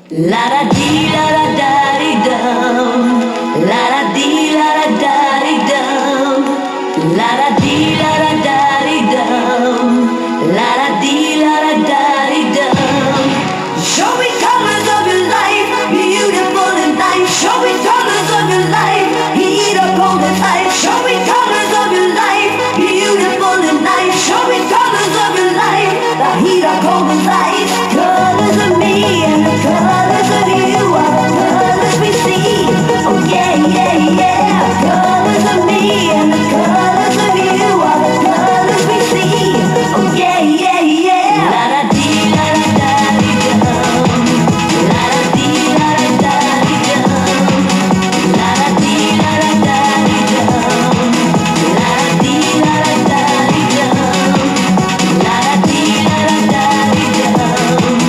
La da dee la da da dee dum. La da dee la da da dee dum. La da dee la da da dee dum. La da dee la da da dee dum. Show me colors of your life, beautiful and nice. Show me colors of your life, heat up all the time. Show me colors of your life, beautiful and nice. Show me colors of your life, the heat up all the light. Colors of me and the colors of you are the colors we see. Oh yeah, yeah, yeah. Colors of me and the colors of you are the colors we see. Oh yeah, yeah, yeah. La da dee la da da dee dum. La da dee la da da dee dum. La da dee la da da dee dum. La da dee la da da dee dum. La da dee la da da dee dum.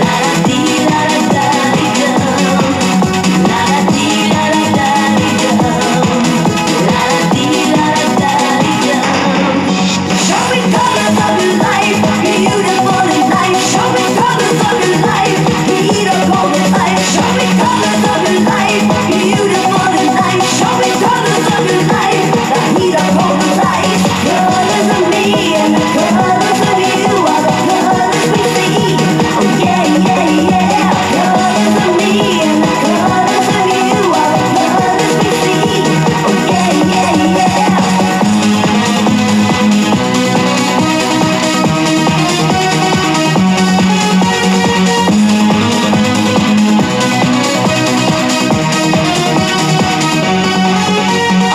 La da dee la da da dee dum. La da dee la da da dee dum. La da dee la da da dee dum. Show me colors of your life, beautiful and nice. Show me colors of your life, heat up all the light. Show me colors of your life, beautiful and nice. Show me colors of your life, the heat up all the light. Colors of me and the colors of you are the colors we see. Oh yeah, yeah, yeah. Colors of me and the colors of you are the colors we see. Oh yeah, yeah, yeah.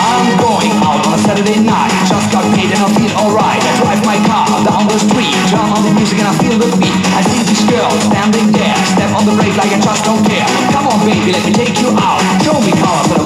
I'm going out on a Saturday night. Just got paid and I feel alright. I drive my car down the street, turn on the music and I feel the beat. I see this girl standing there, step on the brake like I just don't care. Come on baby, let me take you out. Show me colors that